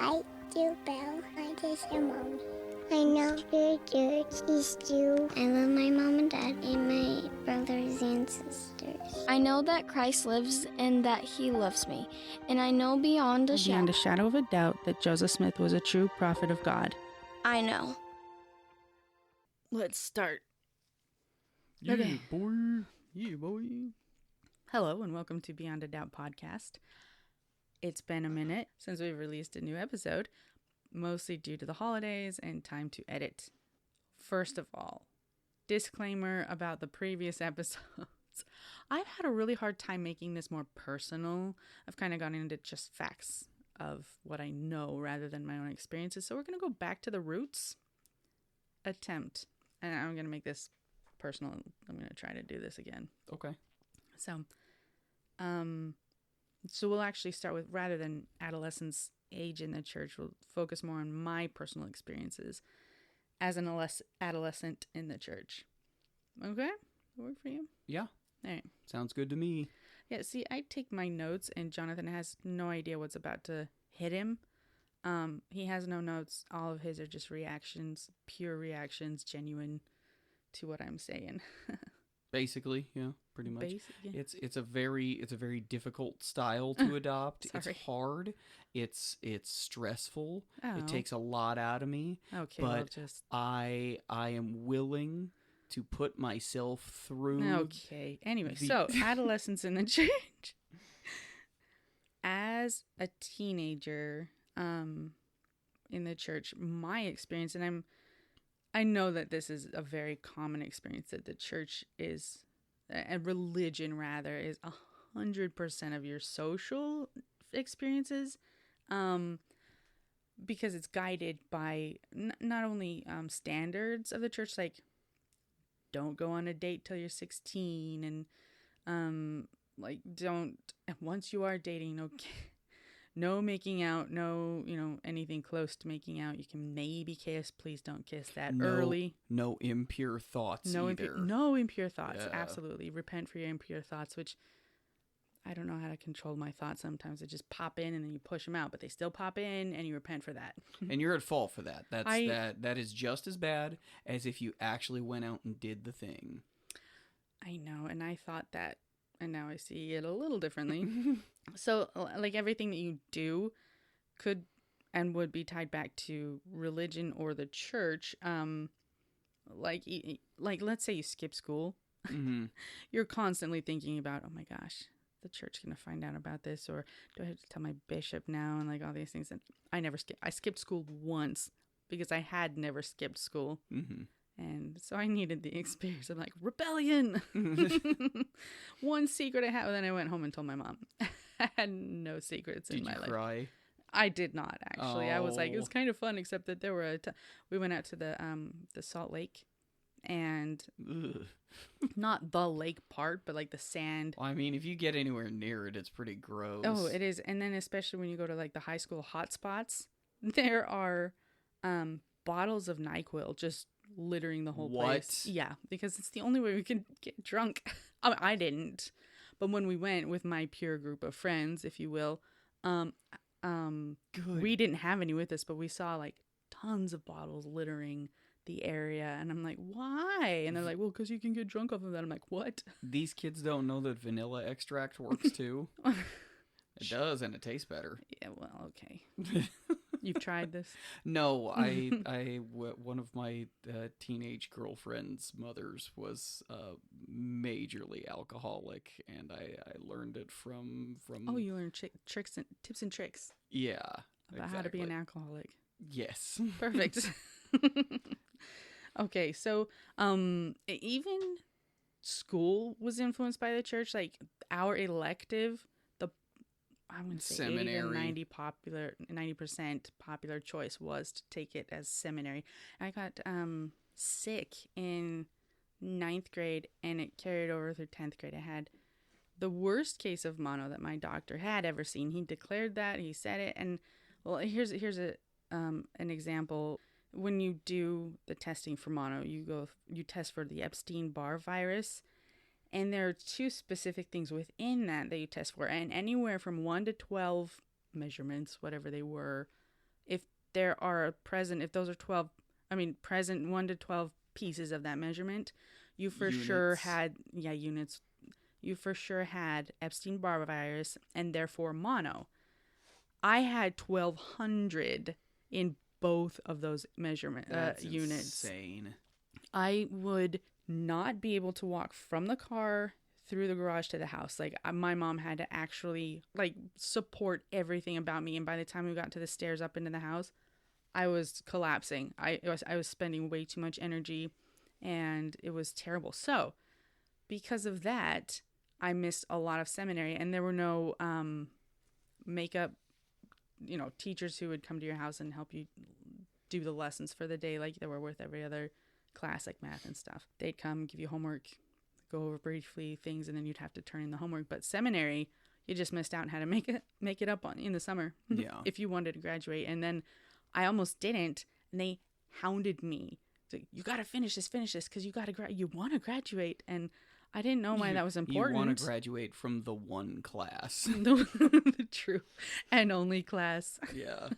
like you, Bill. I just your mommy. I know your church is true. I love my mom and dad and my brothers and sisters. I know that Christ lives and that he loves me. And I know beyond a shadow of a doubt that Joseph Smith was a true prophet of God. I know. Let's start. Yeah, Okay. boy. Yeah, boy. Hello and welcome to Beyond a Doubt podcast. It's been a minute since we've released a new episode, mostly due to the holidays and time to edit. First of all, disclaimer about the previous episodes. I've had a really hard time making this more personal. I've kind of gone into just facts of what I know rather than my own experiences. So we're going to go back to the roots. Attempt. And I'm going to make this personal. I'm going to try to do this again. Okay. So we'll actually start with, rather than adolescence age in the church, we'll focus more on my personal experiences as an adolescent in the church. Okay? Work for you? Yeah. All right. Sounds good to me. Yeah, see, I take my notes and Jonathan has no idea what's about to hit him. He has no notes. All of his are just reactions, pure reactions, genuine to what I'm saying. Basically, yeah, pretty much. Yeah. It's a very difficult style to adopt. It's Sorry. hard. It's stressful. Oh. It takes a lot out of me. Okay, but well, just... I am willing to put myself through. Okay. Anyway, so adolescence in the church. As a teenager, in the church, my experience, and I know that this is a very common experience, that the church is, a religion rather, is 100% of your social experiences, because it's guided by not only standards of the church, like don't go on a date till you're 16, and once you are dating, no making out, no, anything close to making out. You can maybe kiss. Please don't kiss that early. No impure thoughts either. No impure thoughts. Yeah. Absolutely. Repent for your impure thoughts, which I don't know how to control my thoughts sometimes. They just pop in and then you push them out, but they still pop in and you repent for that. And you're at fault for that. That is just as bad as if you actually went out and did the thing. I know, and I thought that, and now I see it a little differently. So, like, everything that you do could and would be tied back to religion or the church. Like let's say you skip school. Mm-hmm. You're constantly thinking about, oh my gosh, the church is going to find out about this, or do I have to tell my bishop now, and like all these things. And I skipped school once because I had never skipped school. Mm-hmm. And so I needed the experience of like rebellion. One secret I had, and then I went home and told my mom. I had no secrets in my life. Did you cry? I did not, actually. Oh. I was like, it was kind of fun, except that there were we went out to the Salt Lake, and Ugh. not the lake part, but like the sand. Well, I mean, if you get anywhere near it, it's pretty gross. Oh, it is. And then especially when you go to like the high school hotspots, there are bottles of NyQuil just littering the whole place. Yeah, because it's the only way we can get drunk. I didn't, but when we went with my pure group of friends, if you will, Good. we didn't have any with us, but we saw like tons of bottles littering the area, and I'm like, why? And they're like, well, because you can get drunk off of that. I'm like, what? These kids don't know that vanilla extract works too. It does, and it tastes better. Yeah, well, okay. You've tried this? No, one of my teenage girlfriend's mothers was majorly alcoholic, and I learned it from. Oh, you learned tips and tricks. Yeah, about how to be an alcoholic. Yes. Perfect. Okay, so even school was influenced by the church. Like our elective, I wouldn't say seminary. 90% popular choice was to take it as seminary. I got sick in 9th grade, and it carried over through 10th grade. I had the worst case of mono that my doctor had ever seen. He declared that. He said it. And well, here's an example. When you do the testing for mono, you test for the Epstein-Barr virus. And there are 2 specific things within that you test for. And anywhere from 1 to 12 measurements, whatever they were, if those are 12, present 1 to 12 pieces of that measurement, you for sure had, units. You for sure had Epstein-Barr virus and therefore mono. I had 1,200 in both of those measurement units. Insane. I would not be able to walk from the car through the garage to the house. Like, my mom had to actually support everything about me. And by the time we got to the stairs up into the house, I was collapsing. I was spending way too much energy, and it was terrible. So because of that, I missed a lot of seminary, and there were no makeup, teachers who would come to your house and help you do the lessons for the day like they were with every other class, like math and stuff. They'd come, give you homework, go over briefly things, and then you'd have to turn in the homework. But seminary, you just missed out on how to make it up in the summer. Yeah. If you wanted to graduate. And then I almost didn't, and they hounded me. Like, you got to finish this because you want to graduate. And I didn't know why that was important. You want to graduate from the one class. The true and only class. Yeah.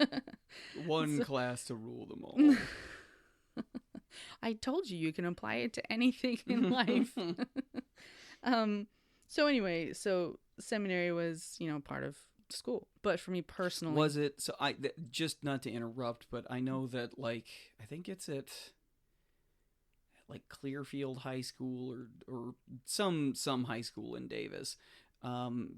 One class to rule them all. I told you can apply it to anything in life. So anyway, seminary was, part of school. But for me personally. Was it? So just not to interrupt, but I know that I think it's at Clearfield High School or some high school in Davis,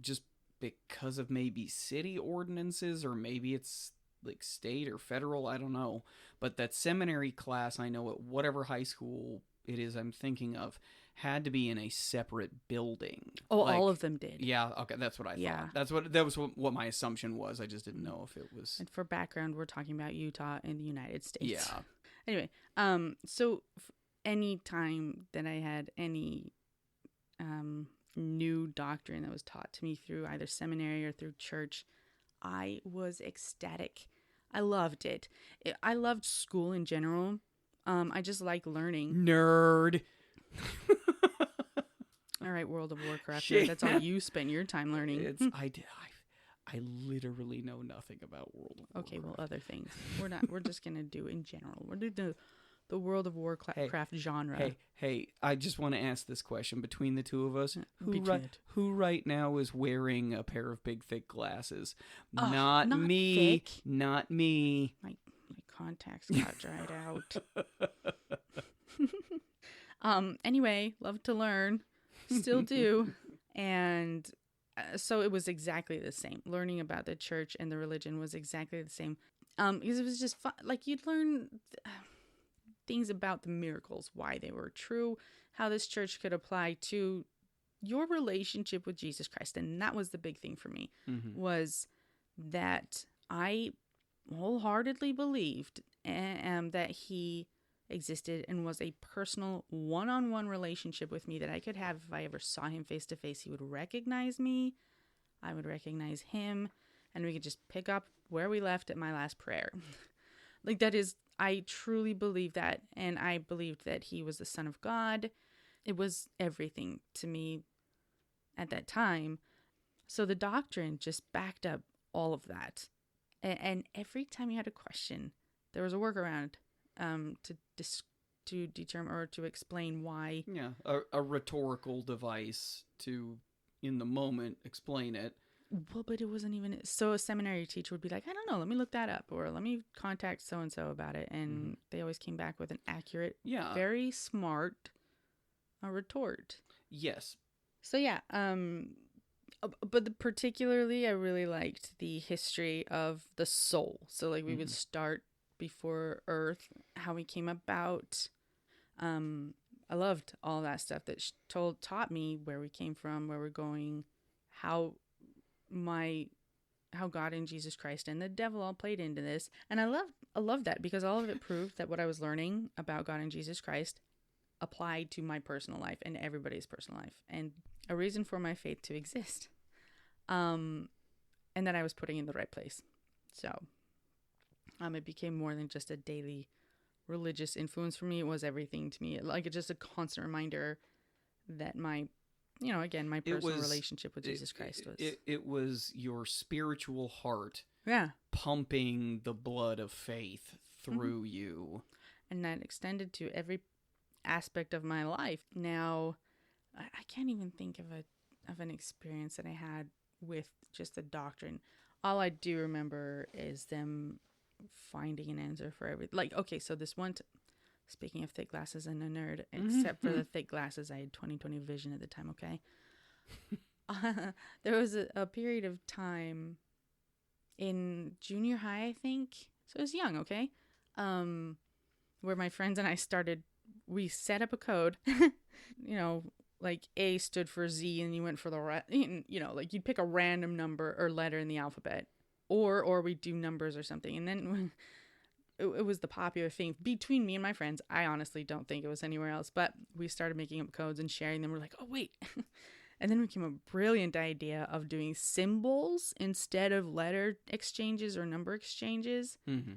just because of maybe city ordinances, or maybe it's state or federal, I don't know. But that seminary class, I know at whatever high school it is I'm thinking of, had to be in a separate building. Oh, all of them did. Yeah, okay, that's what I thought. That was what my assumption was. I just didn't know if it was. And for background, we're talking about Utah in the United States. Yeah. Anyway, so any time that I had any new doctrine that was taught to me through either seminary or through church, I was ecstatic. I loved it. I loved school in general. I just like learning. Nerd. All right, World of Warcraft. Nerd. That's all you spent your time learning. I literally know nothing about World of Warcraft. Okay, well, other things. We're just gonna do in general. We're doing the World of Warcraft genre. Hey, I just want to ask this question between the two of us. Who right now is wearing a pair of big, thick glasses? Not me. Thick. Not me. My contacts got dried out. Anyway, love to learn. Still do. And so it was exactly the same. Learning about the church and the religion was exactly the same. Because it was just fun. You'd learn things about the miracles, why they were true, how this church could apply to your relationship with Jesus Christ. And that was the big thing for me, was that I wholeheartedly believed that he existed and was a personal one-on-one relationship with me that I could have if I ever saw him face to face. He would recognize me, I would recognize him, and we could just pick up where we left at my last prayer. I truly believe that, and I believed that he was the Son of God. It was everything to me at that time. So the doctrine just backed up all of that. And every time you had a question, there was a workaround to determine or to explain why. Yeah, a rhetorical device to, in the moment, explain it. Well, but it wasn't even... So a seminary teacher would be like, I don't know, let me look that up, or let me contact so-and-so about it. And they always came back with an accurate, very smart retort. Yes. So yeah, but particularly I really liked the history of the soul. So we would start before Earth, how we came about. I loved all that stuff that taught me where we came from, where we're going, how God and Jesus Christ and the devil all played into this. And I love that, because all of it proved that what I was learning about God and Jesus Christ applied to my personal life and everybody's personal life, and a reason for my faith to exist. And that I was putting in the right place. So it became more than just a daily religious influence for me. It was everything to me. It's just a constant reminder that my personal relationship with Jesus Christ was. It was your spiritual heart Yeah. pumping the blood of faith through you. And that extended to every aspect of my life. Now, I can't even think of an experience that I had with just the doctrine. All I do remember is them finding an answer for everything. Like, okay, so this one, speaking of thick glasses and a nerd, except for the thick glasses, I had 20/20 vision at the time, okay? There was a period of time in junior high, I think. So I was young, okay? Where my friends and I we set up a code, like A stood for Z and you went for like you'd pick a random number or letter in the alphabet or we'd do numbers or something. And then it was the popular thing between me and my friends. I honestly don't think it was anywhere else, but we started making up codes and sharing them. We're like, oh, wait. And then we came up with a brilliant idea of doing symbols instead of letter exchanges or number exchanges. Mm-hmm.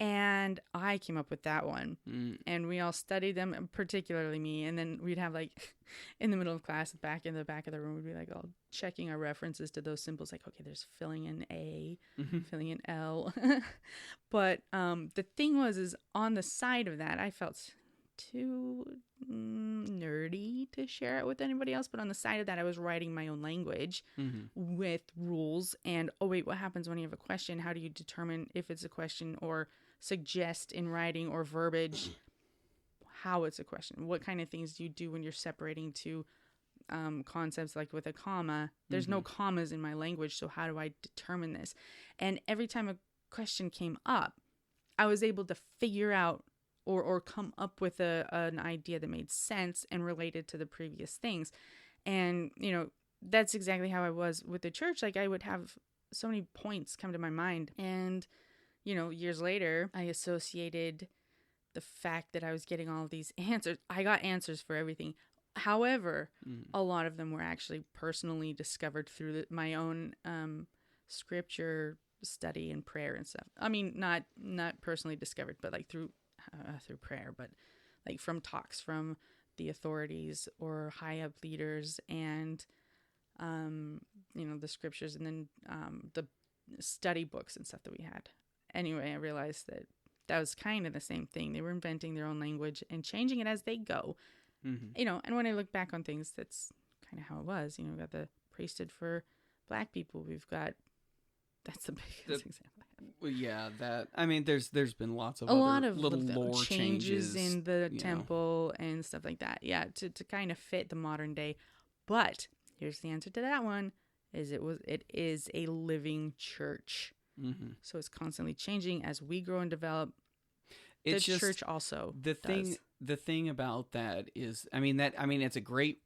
And I came up with that one. And we all studied them, particularly me. And then we'd have like in the middle of class, in the back of the room, we'd be like all checking our references to those symbols. Like, okay, there's filling in A, filling in L. But the thing is on the side of that, I felt too nerdy to share it with anybody else. But on the side of that, I was writing my own language with rules. And, oh, wait, what happens when you have a question? How do you determine if it's a question or suggest in writing or verbiage how it's a question? What kind of things do you do when you're separating two concepts, like with a comma? There's no commas in my language, so how do I determine this? And every time a question came up, I was able to figure out or come up with an idea that made sense and related to the previous things. And, that's exactly how I was with the church. Like, I would have so many points come to my mind. And, years later, I associated the fact that I was getting all of these answers. I got answers for everything. However, a lot of them were actually personally discovered through my own scripture study and prayer and stuff. I mean, not personally discovered, but like through prayer, but like from talks from the authorities or high up leaders and, the scriptures and then the study books and stuff that we had. Anyway, I realized that was kind of the same thing. They were inventing their own language and changing it as they go. And when I look back on things, that's kind of how it was. We've got the priesthood for Black people. That's the biggest example. Well, yeah, there's been lots of a lot of little lore changes in the temple and stuff like that. Yeah, to kind of fit the modern day. But here's the answer to that one: it is a living church. So it's constantly changing as we grow and develop. It's the church also does. The thing about that is, it's a great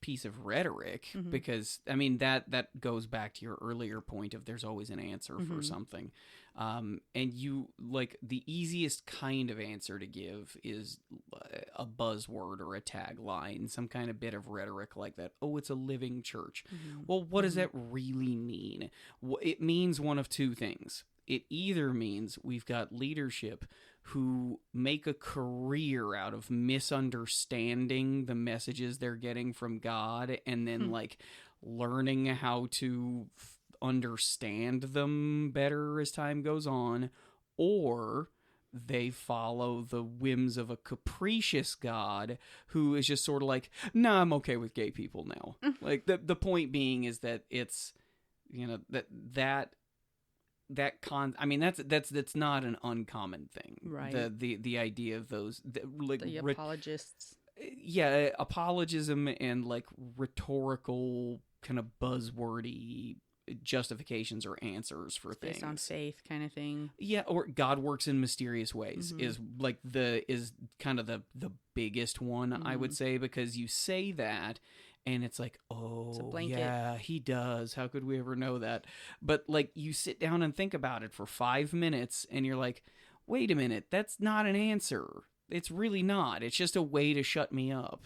piece of rhetoric because that goes back to your earlier point of there's always an answer for something, and you like the easiest kind of answer to give is a buzzword or a tagline, some kind of bit of rhetoric like that. Oh, it's a living church. Well, what does that really mean? It means one of two things. It either means we've got leadership who make a career out of misunderstanding the messages they're getting from God and then like learning how to understand them better as time goes on, or they follow the whims of a capricious God who is just sort of like, nah, I'm okay with gay people now. Like the point being is that it's, that's not an uncommon thing, right? The idea of those the apologists, apologism and like rhetorical kind of buzzwordy justifications or answers for things based on faith kind of thing. Yeah, or God works in mysterious ways is kind of the biggest one, I would say, because you say that and it's like, oh, yeah, he does. How could we ever know that? But like you sit down and think about it for 5 minutes and you're like, wait a minute, that's not an answer. It's really not. It's just a way to shut me up.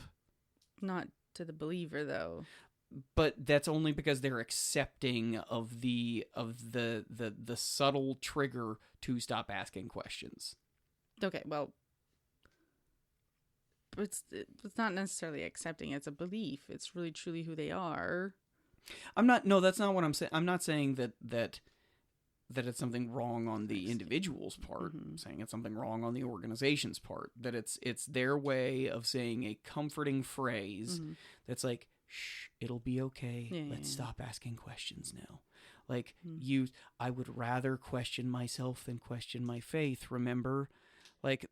Not to the believer, though. But that's only because they're accepting of the subtle trigger to stop asking questions. Okay, well, it's not necessarily accepting. It's a belief. It's really truly who they are. No, that's not what I'm saying. I'm not saying that that it's something wrong on the individual's part, saying it's something wrong on the organization's part, that it's their way of saying a comforting phrase that's like, shh, it'll be okay. Let's stop asking questions now. Like, I would rather question myself than question my faith, remember? Like,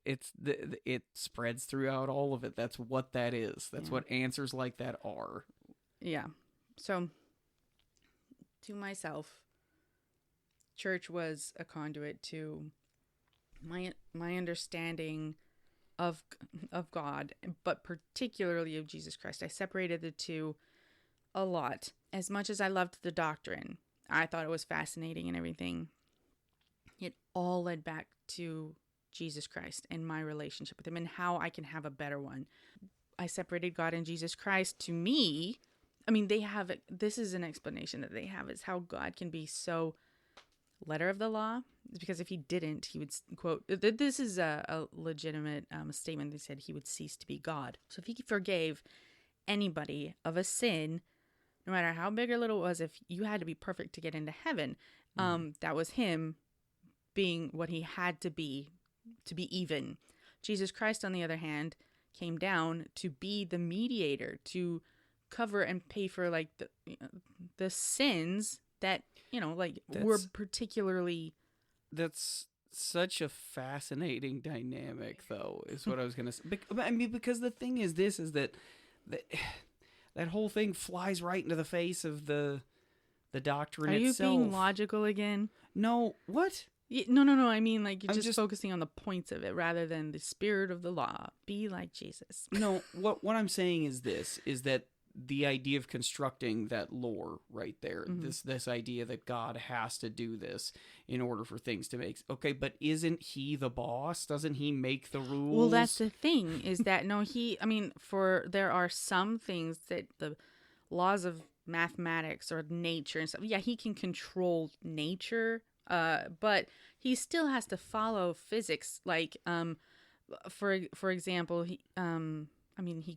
it spreads throughout all of it. That's what that is. That's what answers like that are. Yeah. So, to myself, church was a conduit to my understanding of God, but particularly of Jesus Christ. I separated the two a lot. As much as I loved the doctrine, I thought it was fascinating and everything, it all led back to Jesus Christ and my relationship with him and how I can have a better one. I separated God and Jesus Christ. To me, I mean, this is an explanation that they have, is how God can be so letter of the law. It's because if he didn't, he would, quote, this is a legitimate statement. They said he would cease to be God. So if he forgave anybody of a sin, no matter how big or little it was, if you had to be perfect to get into heaven, that was him being what he had to be even. Jesus Christ, on the other hand, came down to be the mediator, to cover and pay for like the sins that, were particularly. That's such a fascinating dynamic, though, is what I was going to say. I mean, because the thing is that whole thing flies right into the face of the doctrine itself. Are you being logical again? No, what? No. I mean, like, you're just focusing on the points of it rather than the spirit of the law. Be like Jesus. No, what I'm saying is that the idea of constructing that lore right there, this idea that God has to do this in order for things to make... Okay, but isn't he the boss? Doesn't he make the rules? Well, that's the thing, is that, there are some things that the laws of mathematics or nature and stuff, he can control nature, but he still has to follow physics. Like, for example, he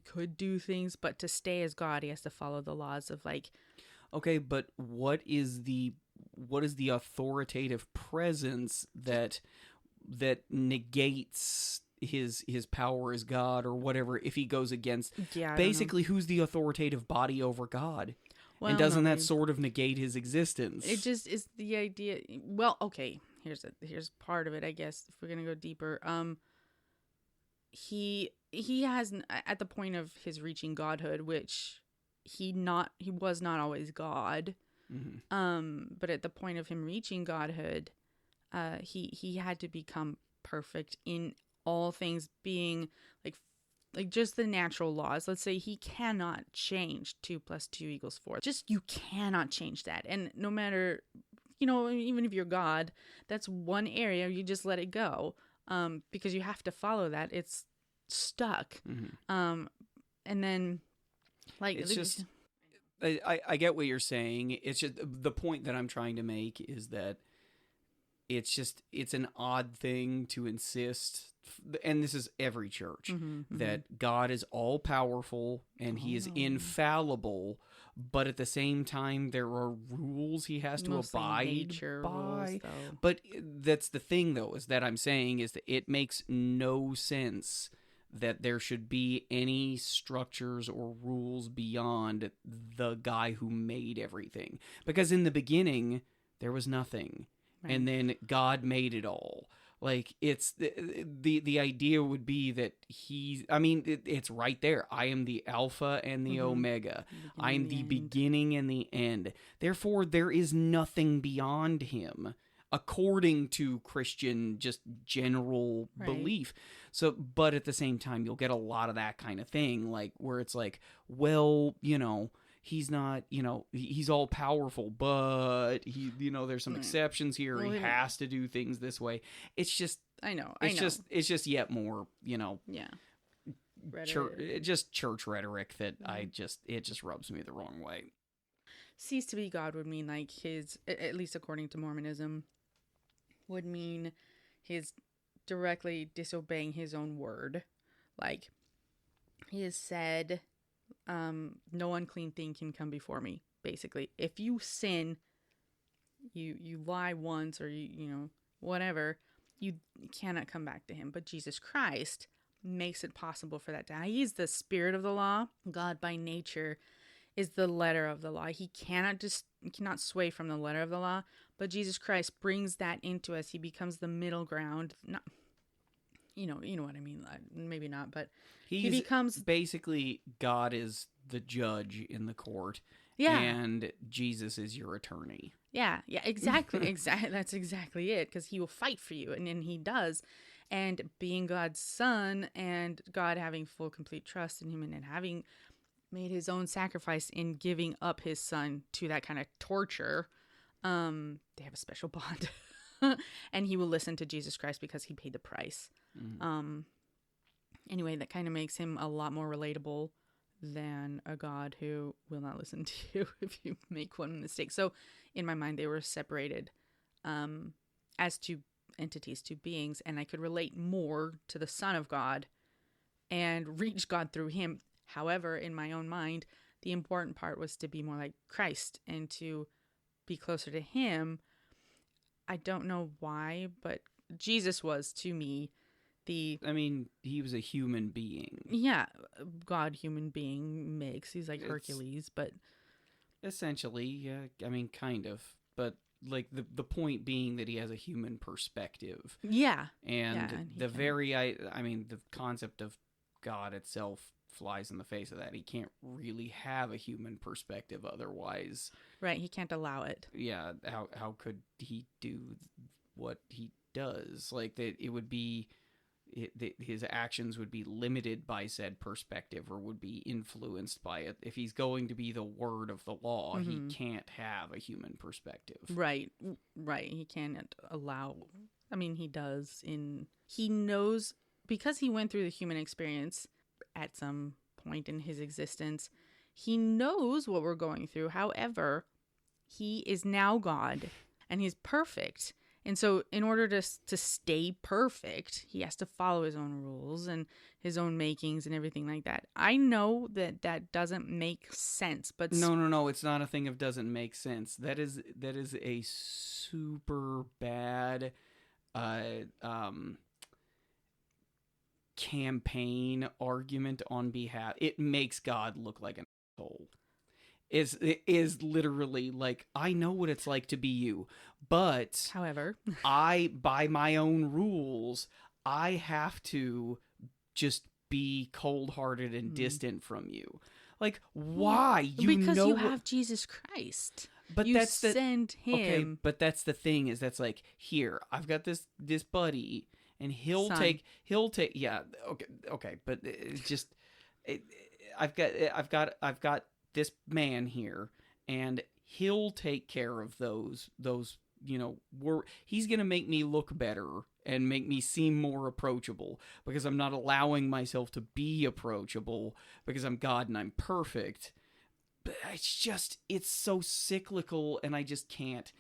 could do things, but to stay as God, he has to follow the laws of, like... Okay, but what is the authoritative presence that negates his power as God or whatever if he goes against... Basically, who's the authoritative body over God? Well, and doesn't that sort of negate his existence? It just is the idea... Well, okay, here's part of it, I guess, if we're going to go deeper. He has, at the point of his reaching godhood, which he was not always God. But at the point of him reaching godhood, he had to become perfect in all things, being like just the natural laws. Let's say he cannot change 2 + 2 = 4. Just, you cannot change that. And no matter, even if you're God, that's one area you just let it go. Because you have to follow that. It's stuck. And then, like, it's just, I get what you're saying. It's just, the point that I'm trying to make is that it's an odd thing to insist, and this is every church, that God is all powerful and he is infallible, but at the same time there are rules he has to abide by. Rules, but that's the thing, though, is that I'm saying is that it makes no sense that there should be any structures or rules beyond the guy who made everything, because in the beginning there was nothing. Right. And then God made it all. Like, it's the idea would be that it's right there. I am the Alpha and the Omega. I am the beginning and the end. Therefore, there is nothing beyond him, according to Christian just general belief. So, but at the same time, you'll get a lot of that kind of thing, like, where it's like, well, he's not, he's all powerful, but he, there's some exceptions here. Well, he has to do things this way. It's just, it's just yet more, church rhetoric that it just rubs me the wrong way. Cease to be God would mean, like, his, at least according to Mormonism, would mean his directly disobeying his own word. Like, he has said, no unclean thing can come before me, basically. If you sin, you lie once, or you know, whatever, you cannot come back to him. But Jesus Christ makes it possible for that to happen. He's the spirit of the law. God by nature is the letter of the law. He cannot sway from the letter of the law, but Jesus Christ brings that into us. He becomes the middle ground. Not, you know what I mean. Maybe not, but he becomes basically, God is the judge in the court. Yeah. And Jesus is your attorney. Yeah, exactly. That's exactly it, because he will fight for you, and then he does. And being God's son, and God having full, complete trust in him, and then having made his own sacrifice in giving up his son to that kind of torture, they have a special bond. And he will listen to Jesus Christ because he paid the price. Mm-hmm. Anyway, that kind of makes him a lot more relatable than a God who will not listen to you if you make one mistake. So in my mind, they were separated as two entities, two beings, and I could relate more to the Son of God and reach God through him. However, in my own mind, the important part was to be more like Christ and to be closer to him. I don't know why, but Jesus was, to me, he was a human being. Yeah, God, human being mix. He's like Hercules, but essentially, yeah. Kind of, but like the point being that he has a human perspective. Yeah, and the concept of God itself flies in the face of that. He can't really have a human perspective otherwise. Right, he can't allow it. Yeah, how could he do what he does? Like that, it would be. His actions would be limited by said perspective, or would be influenced by it. If he's going to be the word of the law, he can't have a human perspective. Right. He can't allow. He does. He knows, because he went through the human experience at some point in his existence. He knows what we're going through. However, he is now God, and he's perfect. And so in order to stay perfect, he has to follow his own rules and his own makings and everything like that. I know that doesn't make sense, but no, it's not a thing of doesn't make sense. That is a super bad campaign argument on behalf. It makes God look like an asshole. Is literally like, I know what it's like to be you, but however, by my own rules, I have to just be cold-hearted and distant from you. Like, why? Because you have Jesus Christ. But you send him. Okay, but that's the thing, is that's like, here, I've got this buddy, and he'll take yeah, okay, but it's just I've got this man here, and he'll take care of those he's gonna make me look better and make me seem more approachable, because I'm not allowing myself to be approachable because I'm God and I'm perfect. But it's so cyclical, and I can't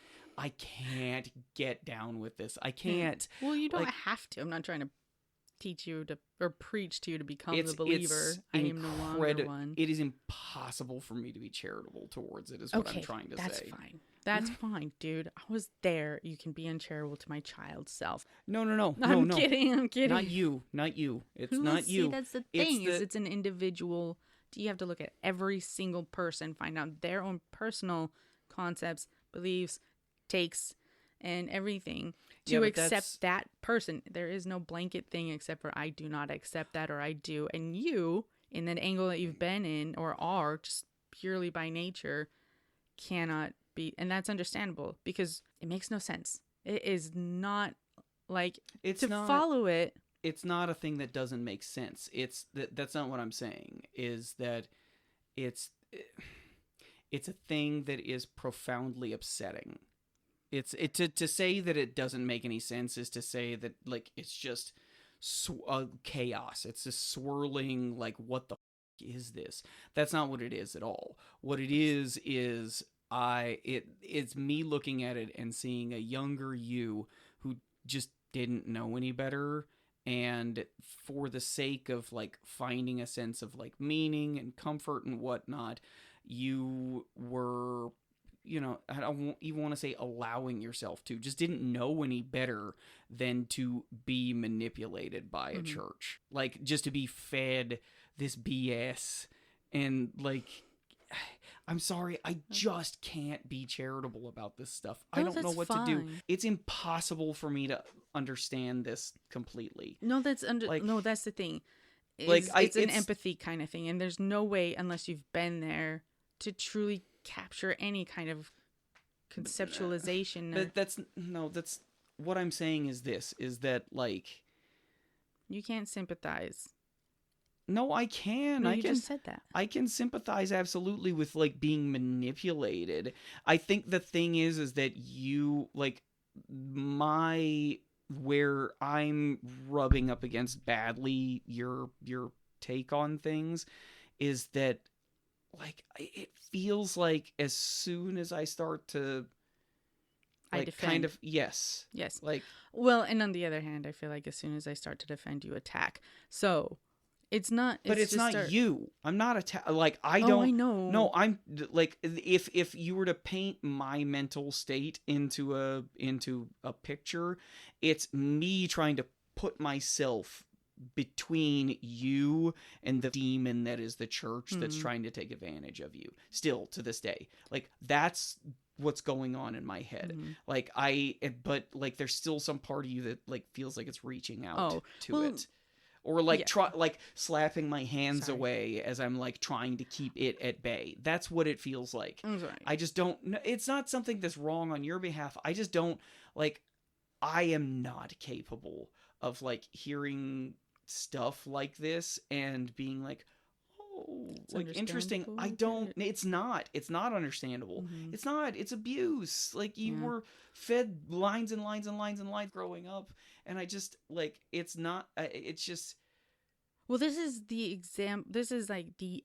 get down with this. I can't. Well, you don't have to. I'm not trying to teach you to or preach to you to become the believer. I am no longer one. It is impossible for me to be charitable towards it, is what I'm trying to say. That's fine. That's fine, dude. I was there. You can be uncharitable to my child self. No. I'm kidding. Not you. It's not you. See, that's the thing. It's an individual. You have to look at every single person, find out their own personal concepts, beliefs, takes, and everything to accept that person. There is no blanket thing except for I do not accept that, or I do. And you, in that angle that you've been in or are, just purely by nature, cannot be. And that's understandable, because it makes no sense. It is not like follow it. It's not a thing that doesn't make sense. That's not what I'm saying. Is that it's a thing that is profoundly upsetting. To say that it doesn't make any sense is to say that, like, it's just chaos. It's just swirling, like, what the is this? That's not what it is at all. What it is it's me looking at it and seeing a younger you who just didn't know any better, and for the sake of, like, finding a sense of, like, meaning and comfort and whatnot, you were I don't even want to say allowing yourself to, just didn't know any better than to be manipulated by a church. Like, just to be fed this BS. And, like, I'm sorry, I just can't be charitable about this stuff. I don't know what to do. It's impossible for me to understand this completely. No, that's the thing. It's an empathy kind of thing, and there's no way, unless you've been there, to truly capture any kind of conceptualization. But that's what I'm saying is that, like, you can't sympathize. No, I can. No, you just said that. I can sympathize absolutely with, like, being manipulated. I think the thing is that you, like, where I'm rubbing up against badly your take on things is that, like, it feels like as soon as I start to, like, I defend. Kind of, yes. Like, well, and on the other hand, I feel like as soon as I start to defend, you attack. So it's not. But it's not you. I'm not like, I don't. Oh, I know. No, I'm like, if you were to paint my mental state into a picture, it's me trying to put myself between you and the demon that is the church that's trying to take advantage of you. Still to this day, like, that's what's going on in my head. Like, but like, there's still some part of you that, like, feels like it's reaching out to it. Or, like, like slapping my hands away as I'm, like, trying to keep it at bay. That's what it feels like. I'm sorry. I just don't. It's not something that's wrong on your behalf. I just don't, like, I am not capable of, like, hearing stuff like this and being like, oh, it's like, interesting. I don't. It's not understandable. It's not. It's abuse. Like, you were fed lines and lines and lines and lines growing up. And I just, like, it's not, it's just. Well, this is the exam. This is, like, the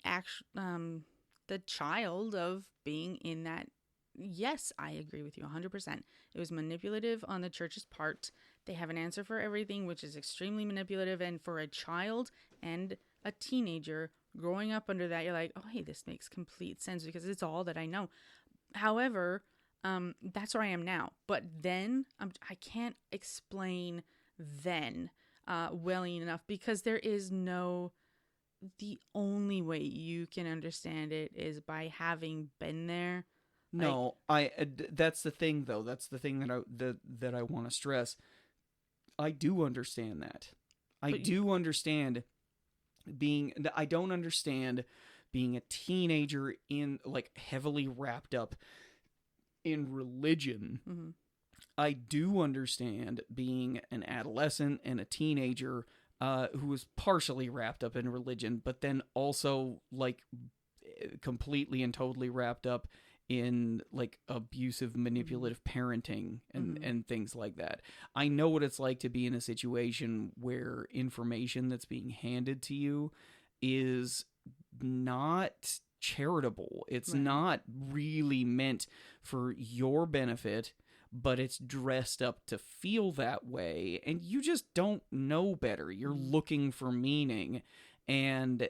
the child of being in that. Yes, I agree with you 100%. It was manipulative on the church's part. They have an answer for everything, which is extremely manipulative. And for a child and a teenager growing up under that, you're like, oh, hey, this makes complete sense because it's all that I know. However, that's where I am now. But then I can't explain then well enough because there is the only way you can understand it is by having been there. No, that's the thing though. That's the thing that I want to stress. I do understand that. I don't understand being a teenager in, like, heavily wrapped up in religion. I do understand being an adolescent and a teenager who was partially wrapped up in religion, but then also, like, completely and totally wrapped up in, like, abusive, manipulative parenting and things like that. I know what it's like to be in a situation where information that's being handed to you is not charitable. It's not really meant for your benefit, but it's dressed up to feel that way, and you just don't know better. You're looking for meaning and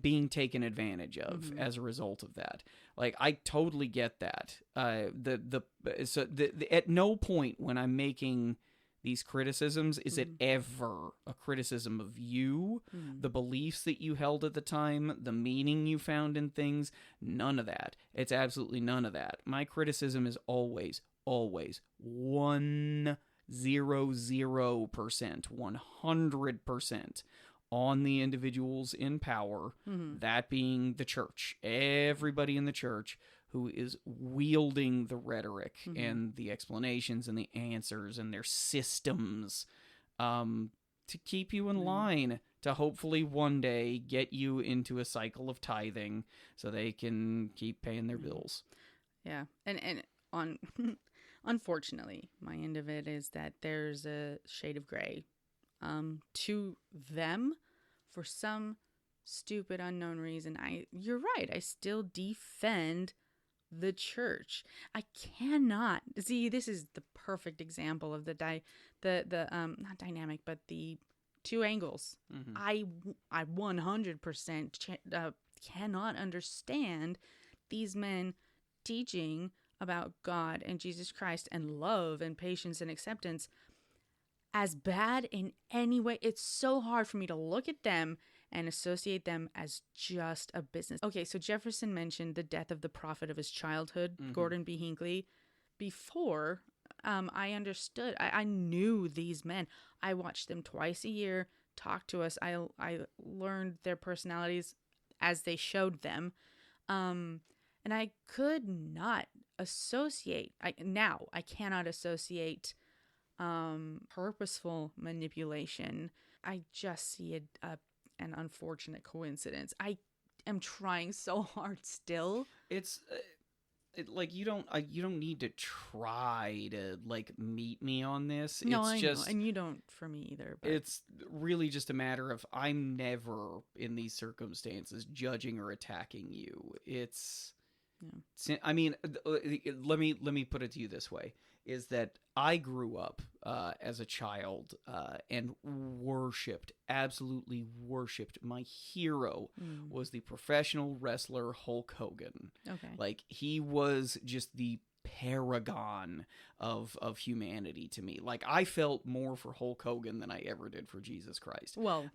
being taken advantage of as a result of that. Like, I totally get that. At no point when I'm making these criticisms is it ever a criticism of you, the beliefs that you held at the time, the meaning you found in things. None of that. It's absolutely none of that. My criticism is always 100%, 100% on the individuals in power, that being the church, everybody in the church who is wielding the rhetoric and the explanations and the answers and their systems to keep you in line, to hopefully one day get you into a cycle of tithing so they can keep paying their bills. Yeah. And unfortunately, my end of it is that there's a shade of gray to them for some stupid unknown reason. You're right. I still defend the church. I cannot see. This is the perfect example of the not dynamic, but the two angles. I 100% cannot understand these men teaching about God and Jesus Christ and love and patience and acceptance as bad in any way. It's so hard for me to look at them and associate them as just a business. Okay, so Jefferson mentioned the death of the prophet of his childhood, Gordon B. Hinckley. Before I understood, I knew these men. I watched them twice a year talk to us. I learned their personalities as they showed them. And I could not associate, I cannot associate purposeful manipulation. I just see an unfortunate coincidence. I am trying so hard still. It's like you don't need to try to like meet me on this. No, it's I just know, and you don't for me either. But it's really just a matter of I'm never in these circumstances judging or attacking you. I mean, let me put it to you this way: is that I grew up as a child and absolutely worshipped. My hero was the professional wrestler Hulk Hogan. Okay. Like, he was just the paragon of humanity to me. Like, I felt more for Hulk Hogan than I ever did for Jesus Christ. Well,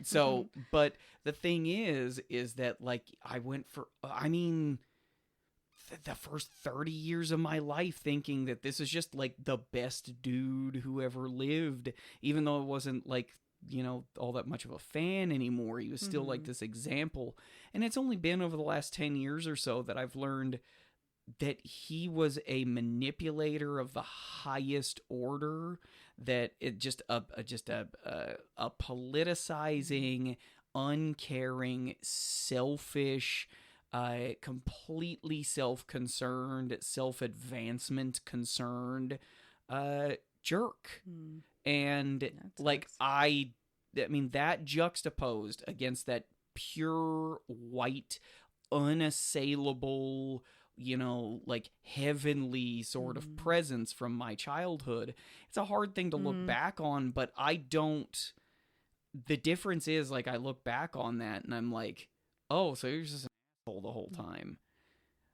so, but the thing is that, like, I went for, I mean, the first 30 years of my life thinking that this is just like the best dude who ever lived, even though I wasn't like, you know, all that much of a fan anymore. He was still like this example. And it's only been over the last 10 years or so that I've learned that he was a manipulator of the highest order, that it just a politicizing, uncaring, selfish, completely self-concerned, self-advancement concerned jerk. And like I mean, that juxtaposed against that pure white, unassailable, you know, like heavenly sort of presence from my childhood, it's a hard thing to look back on. But the difference is, like, I look back on that and I'm like, oh, so you're just the whole time.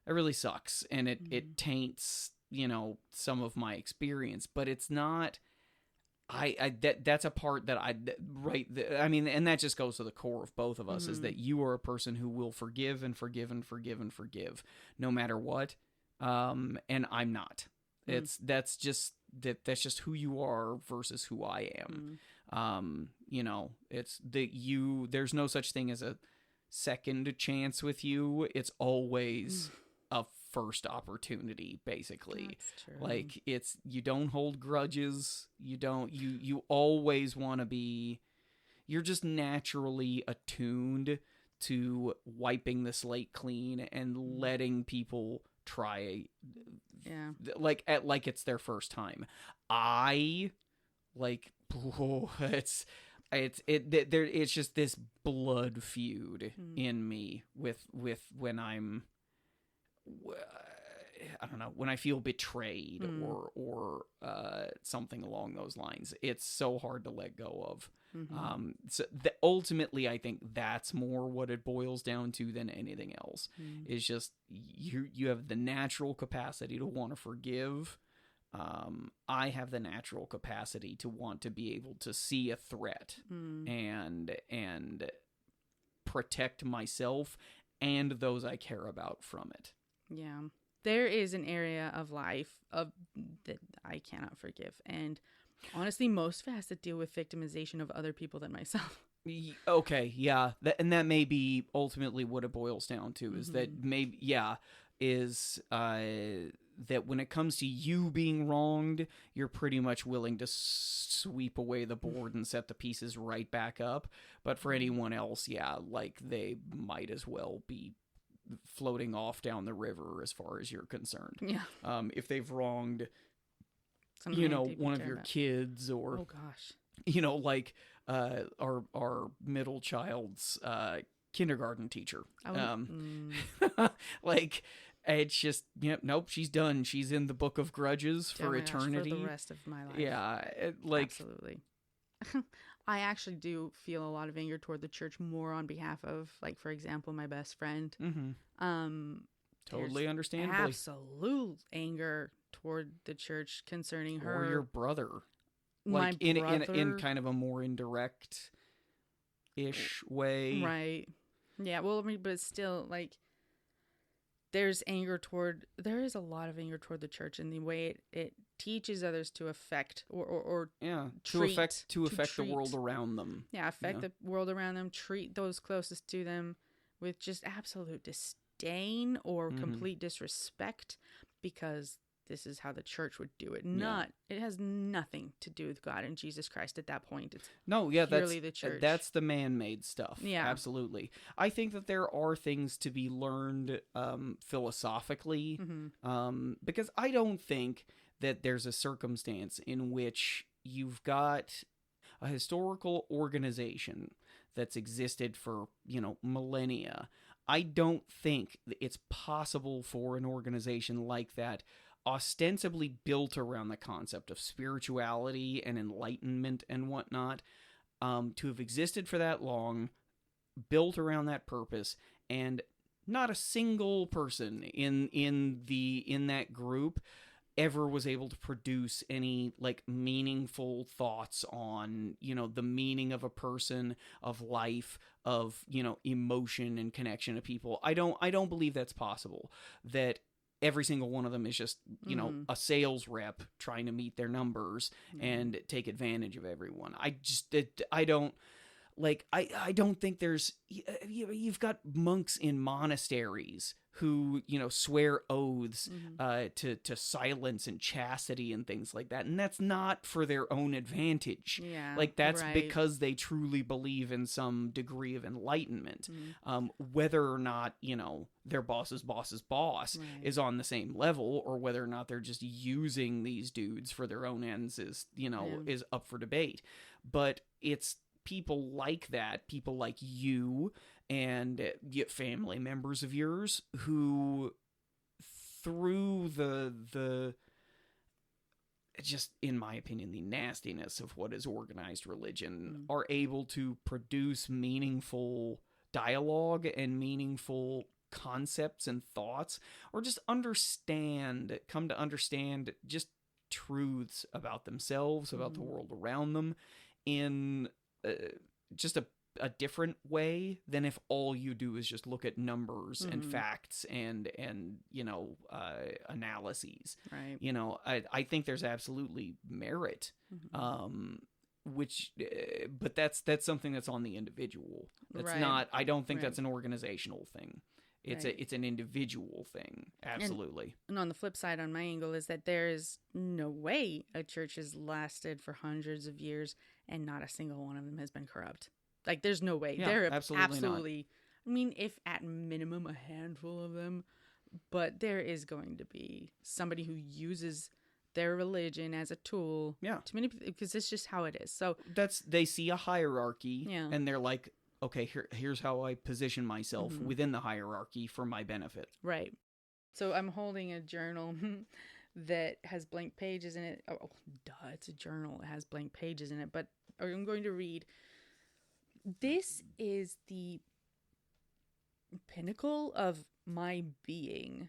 It really sucks, and it taints, you know, some of my experience. But it's not. That's a part that I mean, and that just goes to the core of both of us, is that you are a person who will forgive and forgive and forgive and forgive no matter what. And I'm not. That's just who you are versus who I am. You know, it's that there's no such thing as a second chance with you. It's always a first opportunity, basically. That's true. Like, you don't hold grudges. You always want to be, you're just naturally attuned to wiping the slate clean and letting people try, like it's their first time. It's just this blood feud in me with when I don't know, when I feel betrayed or something along those lines. It's so hard to let go of. So ultimately, I think that's more what it boils down to than anything else. Is just you have the natural capacity to want to forgive. I have the natural capacity to want to be able to see a threat and protect myself and those I care about from it. Yeah. There is an area of life that I cannot forgive. And honestly, most of it has to deal with victimization of other people than myself. Okay, yeah. And that may be ultimately what it boils down to, is that maybe, that when it comes to you being wronged, you're pretty much willing to sweep away the board and set the pieces right back up. But for anyone else, like, they might as well be floating off down the river as far as you're concerned. Yeah. If they've wronged, Something you know, one of your kids, or, oh gosh, you know, like our middle child's kindergarten teacher. Like, it's just, nope, she's done. She's in the book of grudges for eternity. For the rest of my life. Yeah, absolutely. I actually do feel a lot of anger toward the church, more on behalf of, like, for example, my best friend. Totally there's understandably. absolute anger toward the church concerning her. Or your brother. My Like, in brother. kind of a more indirect-ish way. Right. Yeah, well, I mean, but still, like, there is a lot of anger toward the church in the way it teaches others to affect or to affect the world around them. Yeah, affect the world around them, treat those closest to them with just absolute disdain or complete disrespect, because this is how the church would do it. It has nothing to do with God and Jesus Christ at that point. It's purely the church. That's the man-made stuff. Yeah, absolutely. I think that there are things to be learned philosophically, because I don't think that there's a circumstance in which you've got a historical organization that's existed for, millennia. I don't think it's possible for an organization like that, ostensibly built around the concept of spirituality and enlightenment and whatnot, to have existed for that long, built around that purpose, and not a single person in that group ever was able to produce any like meaningful thoughts on, the meaning of a person, of life, of, emotion and connection to people. I don't believe that's possible. That every single one of them is just, a sales rep trying to meet their numbers and take advantage of everyone. I don't think there's, you've got monks in monasteries who, swear oaths to silence and chastity and things like that. And that's not for their own advantage. Yeah, like, that's because they truly believe in some degree of enlightenment. Whether or not, their boss's boss's boss is on the same level, or whether or not they're just using these dudes for their own ends is up for debate. But it's people like that, people like you and family members of yours who, through the just, in my opinion, the nastiness of what is organized religion, are able to produce meaningful dialogue and meaningful concepts and thoughts, or just come to understand just truths about themselves, about the world around them, in just a different way than if all you do is just look at numbers and facts and analyses. Right. I think there's absolutely merit, but that's something that's on the individual. That's not. I don't think that's an organizational thing. It's an individual thing. Absolutely. And on the flip side, on my angle, is that there is no way a church has lasted for hundreds of years and not a single one of them has been corrupt. Like, there's no way. Yeah, There are absolutely I mean, if at minimum a handful of them, but there is going to be somebody who uses their religion as a tool to manipulate, because it's just how it is. So they see a hierarchy and they're like, okay, here's how I position myself within the hierarchy for my benefit. Right. So I'm holding a journal that has blank pages in it. Oh, duh, it's a journal. It has blank pages in it. But I'm going to read. This is the pinnacle of my being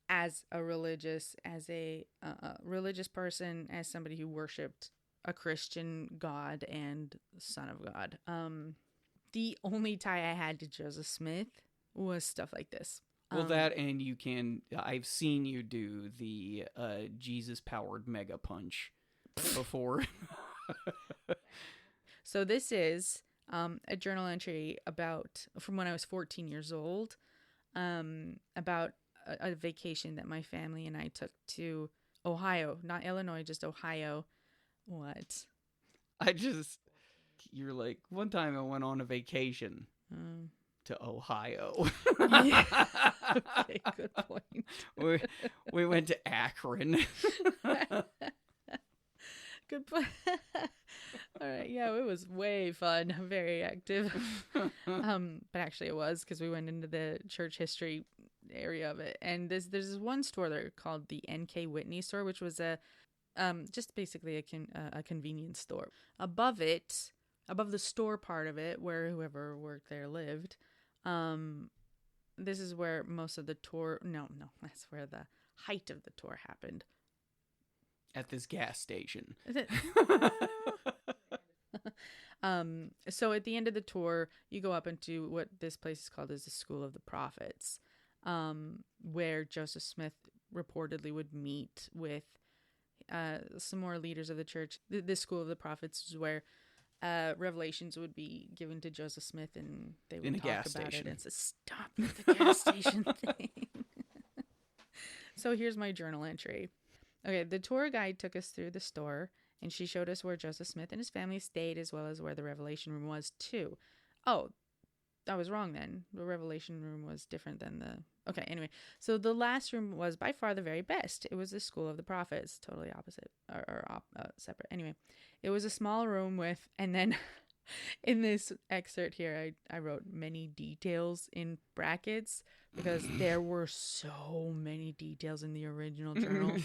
as a religious person, as somebody who worshipped a Christian God and Son of God. The only tie I had to Joseph Smith was stuff like this. Well, that, and I've seen you do the Jesus-powered mega punch before. So this is a journal entry from when I was 14 years old, about a vacation that my family and I took to Ohio, not Illinois, just Ohio. What? You're like, one time I went on a vacation to Ohio. Yeah. Okay, good point. We went to Akron. Good point. All right, yeah, it was way fun, very active. But actually it was, because we went into the church history area of it. And there's this one store there called the N.K. Whitney store, which was just basically a convenience store. Above the store part of it, where whoever worked there lived, this is where most of the tour, no, that's where the height of the tour happened. At this gas station. So at the end of the tour, you go up into what this place is called as the School of the Prophets, where Joseph Smith reportedly would meet with some more leaders of the church. This School of the Prophets is where revelations would be given to Joseph Smith, and they would talk about it. And say, stop with the gas station thing. So here's my journal entry. Okay, the tour guide took us through the store, and she showed us where Joseph Smith and his family stayed, as well as where the Revelation Room was, too. Oh, I was wrong then. The Revelation Room was different than the... Okay, anyway. So the last room was by far the very best. It was the School of the Prophets. Totally opposite. Or separate. Anyway, it was a small room with... And then in this excerpt here, I wrote many details in brackets because there were so many details in the original journal.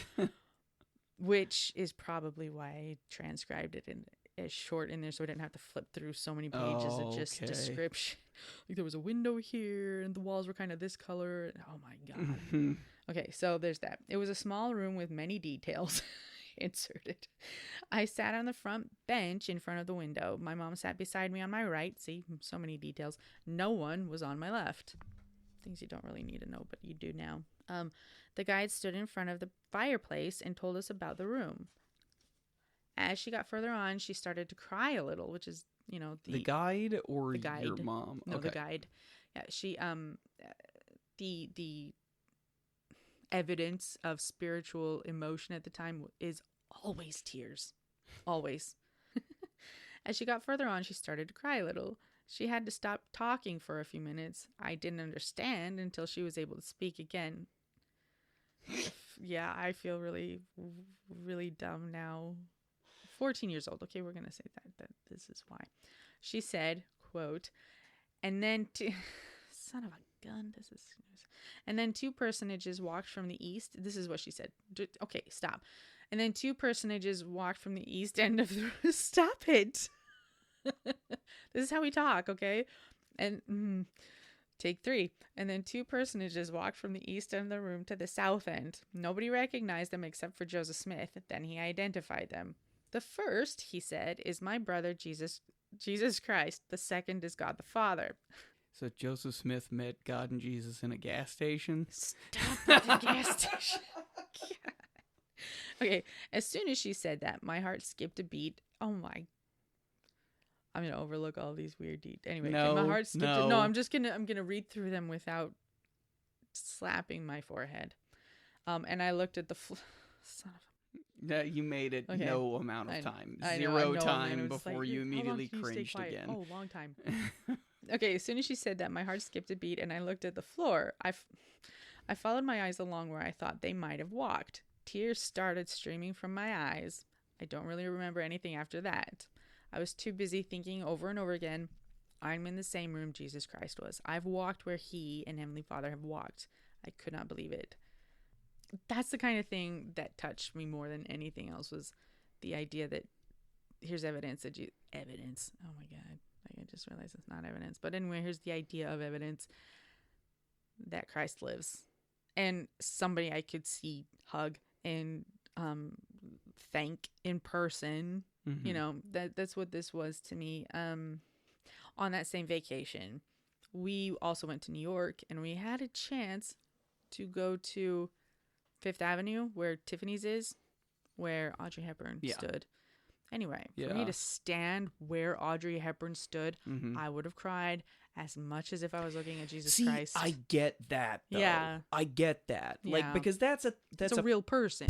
Which is probably why I transcribed it in as short in there, so I didn't have to flip through so many pages of just description. Like there was a window here, and the walls were kind of this color. Oh my god. Okay, so there's that. It was a small room with many details inserted. I sat on the front bench in front of the window. My mom sat beside me on my right. See, so many details. No one was on my left. Things you don't really need to know, but you do now. The guide stood in front of the fireplace and told us about the room. As she got further on, she started to cry a little, which is, the guide or the guide. Your mom? No, okay. The guide. Yeah, she the evidence of spiritual emotion at the time is always tears. Always. As she got further on, she started to cry a little. She had to stop talking for a few minutes. I didn't understand until she was able to speak again. Yeah, I feel really, really dumb now. 14 years old. Okay, we're going to say that this is why. She said, quote, and then son of a gun, this is... And then two personages walked from the east. This is what she said. Okay, stop. And then two personages walked from the east end of the... Stop it. This is how we talk, okay? And take 3. And then two personages walked from the east end of the room to the south end. Nobody recognized them except for Joseph Smith. Then he identified them. The first, he said, is my brother Jesus Christ. The second is God the Father. So Joseph Smith met God and Jesus in a gas station? Stop at the gas station. God. Okay, as soon as she said that, my heart skipped a beat. Oh my... I'm gonna overlook all these weird details. Anyway, my heart skipped it. No, I'm gonna read through them without slapping my forehead. And I looked at the son of a... No, you made it okay. No amount of time. I Zero know, time before you immediately cringed again. Oh, long time. Okay, as soon as she said that, my heart skipped a beat, and I looked at the floor. I followed my eyes along where I thought they might have walked. Tears started streaming from my eyes. I don't really remember anything after that. I was too busy thinking over and over again, I'm in the same room Jesus Christ was. I've walked where he and Heavenly Father have walked. I could not believe it. That's the kind of thing that touched me more than anything else, was the idea that here's evidence that evidence. Oh my God. I just realized it's not evidence. But anyway, here's the idea of evidence that Christ lives. And somebody I could see, hug, and thank in person. Mm-hmm. That's what this was to me. On that same vacation, we also went to New York, and we had a chance to go to Fifth Avenue, where Tiffany's is, where Audrey Hepburn stood. Anyway, for me to stand where Audrey Hepburn stood, I would have cried as much as if I was looking at Jesus Christ. I get that, though. Yeah. I get that. Yeah. Like, because that's a real person.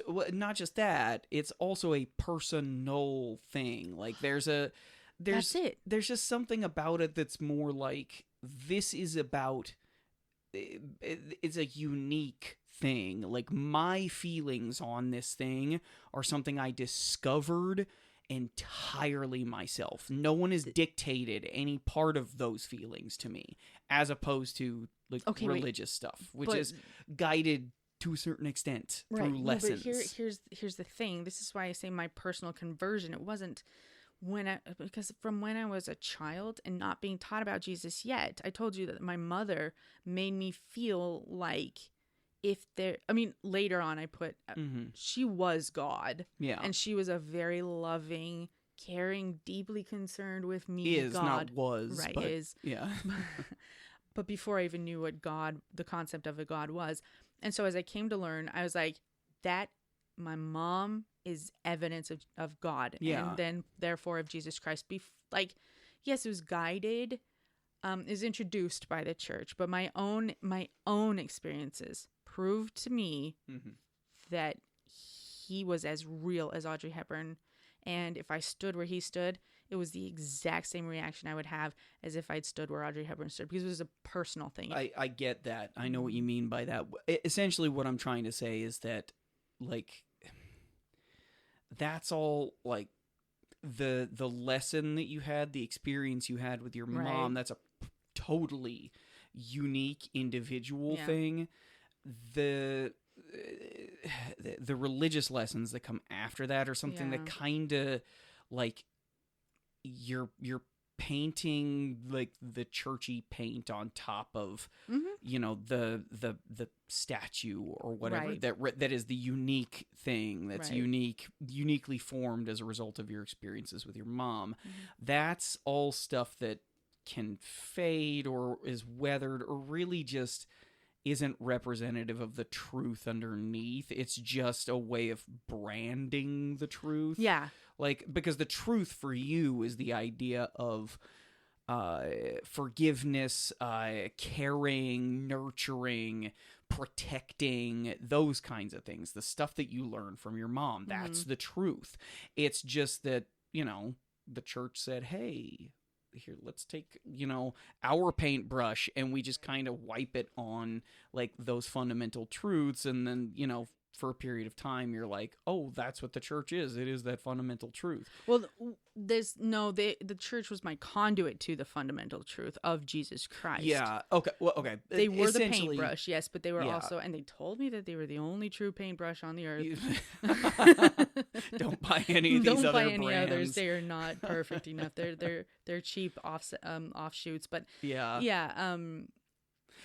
Well, not just that, it's also a personal thing. Like, that's it. There's just something about it that's more like, this is about, it's a unique thing. Like, my feelings on this thing are something I discovered entirely myself. No one has dictated any part of those feelings to me, as opposed to religious stuff, which is guided to a certain extent through lessons. But here's the thing. This is why I say my personal conversion. It wasn't because from when I was a child and not being taught about Jesus yet, I told you that my mother made me feel like later on I put, she was God. Yeah. And she was a very loving, caring, deeply concerned with me. Is, God. not was. Right, but, is. Yeah. But before I even knew what the concept of a God was. And so as I came to learn, I was like, that my mom is evidence of God. Yeah. And then therefore of Jesus Christ. Yes, it was guided, is introduced by the church, but my own experiences proved to me that he was as real as Audrey Hepburn. And if I stood where he stood, it was the exact same reaction I would have as if I'd stood where Audrey Hepburn stood, because it was a personal thing. I get that. I know what you mean by that. Essentially what I'm trying to say is that, like, that's all, like, the lesson that you had, the experience you had with your mom, that's a totally unique individual thing. The religious lessons that come after that are something that kind of, like, you're painting, like, the churchy paint on top of you know, the statue or whatever that is the unique thing that's uniquely formed as a result of your experiences with your mom. That's all stuff that can fade or is weathered or really just isn't representative of the truth underneath. It's just a way of branding the truth. Yeah. Like, because the truth for you is the idea of forgiveness, caring, nurturing, protecting, those kinds of things. The stuff that you learn from your mom, that's the truth. It's just that, you know, the church said, hey, here, let's take, you know, our paintbrush and we just kind of wipe it on, like, those fundamental truths. And then, you know, for a period of time, you're like, oh, that's what the church is. It is that fundamental truth. Well, the church was my conduit to the fundamental truth of Jesus Christ. Yeah. Okay. Well, okay. They were the paintbrush, yes, but they were also, and they told me that they were the only true paintbrush on the earth. Don't buy any of these Don't other buy any brands. others. They are not perfect enough. They're cheap offshoots, but yeah.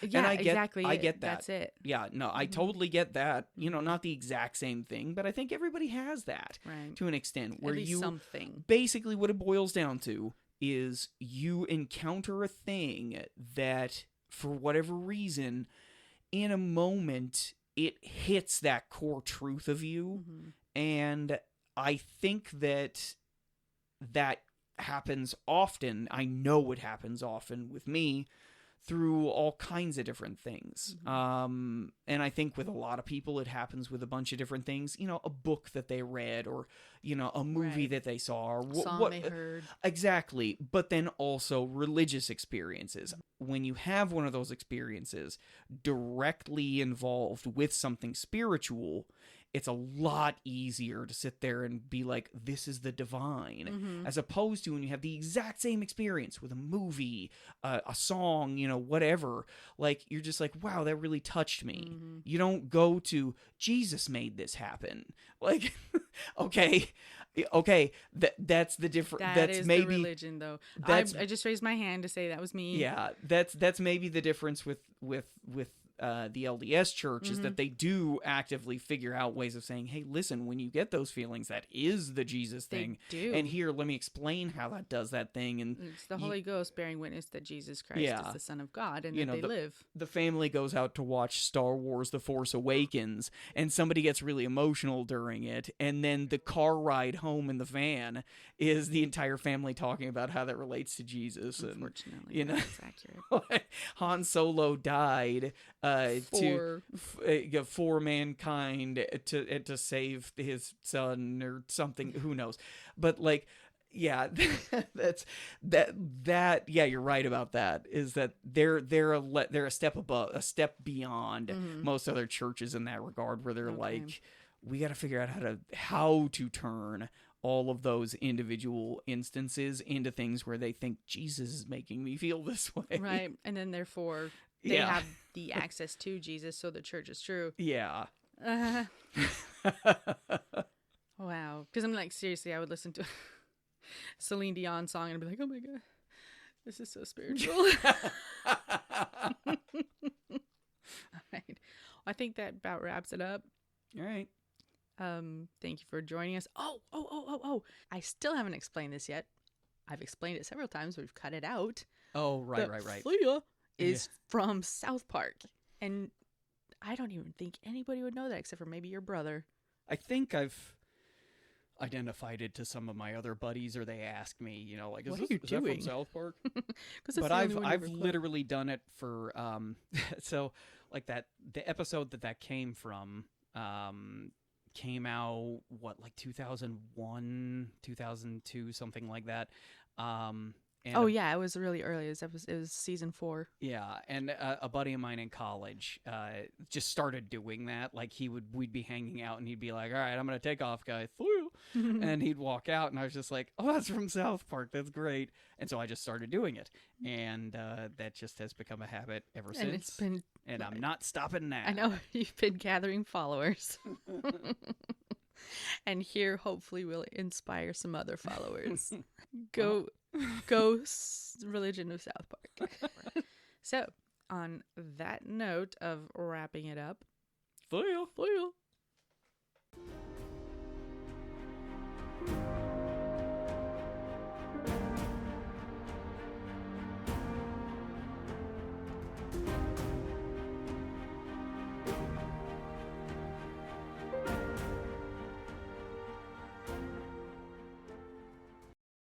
Yeah, and exactly. I get that. That's it. Yeah, no, I totally get that. You know, not the exact same thing, but I think everybody has that to an extent. Where At least something. Basically, what it boils down to is you encounter a thing that, for whatever reason, in a moment, it hits that core truth of you. And I think that happens often. I know it happens often with me, through all kinds of different things. And I think with a lot of people, it happens with a bunch of different things. You know, a book that they read, or, you know, a movie that they saw, or song they heard. Exactly. But then also religious experiences. When you have one of those experiences directly involved with something spiritual, it's a lot easier to sit there and be like, this is the divine, as opposed to when you have the exact same experience with a movie, a song, you know, whatever. Like, you're just like, wow, that really touched me. You don't go to, Jesus made this happen. Like, okay, that's the difference. That's maybe the religion, though. I just raised my hand to say that was me. Yeah, that's maybe the difference with the LDS church, is that they do actively figure out ways of saying, hey, listen, when you get those feelings, that is the Jesus thing. They do. And here, let me explain how that does that thing. And it's the Holy Ghost bearing witness that Jesus Christ is the Son of God, and that they live. The family goes out to watch Star Wars The Force Awakens, and somebody gets really emotional during it, and then the car ride home in the van is the entire family talking about how that relates to Jesus. Unfortunately, and, you know, that's accurate. Han Solo died for mankind to save his son or something. Who knows? But, like, yeah, yeah, you're right about that. Is that they're a step above, a step beyond most other churches in that regard, where they're like, we got to figure out how to turn all of those individual instances into things where they think Jesus is making me feel this way. Right. And then therefore they have the access to Jesus, so the church is true. Yeah. Wow. Because I'm like, seriously, I would listen to Celine Dion song and be like, oh my God, this is so spiritual. All right. I think that about wraps it up. All right. Thank you for joining us. Oh. I still haven't explained this yet. I've explained it several times, but we've cut it out. Oh, right. Flea is from South Park. And I don't even think anybody would know that except for maybe your brother. I think I've identified it to some of my other buddies, or they ask me, you know, like, is that from South Park? But I've literally done it for so like that the episode that came from came out like 2001, 2002, something like that. And yeah, it was really early. It was season 4. Yeah, and a buddy of mine in college just started doing that. Like we'd be hanging out, and he'd be like, "All right, I'm gonna take off, guys," and he'd walk out, and I was just like, "Oh, that's from South Park. That's great." And so I just started doing it, and that just has become a habit ever since. And I'm not stopping now. I know you've been gathering followers, and here hopefully will inspire some other followers. Go religion of South Park. So, on that note of wrapping it up, Flea.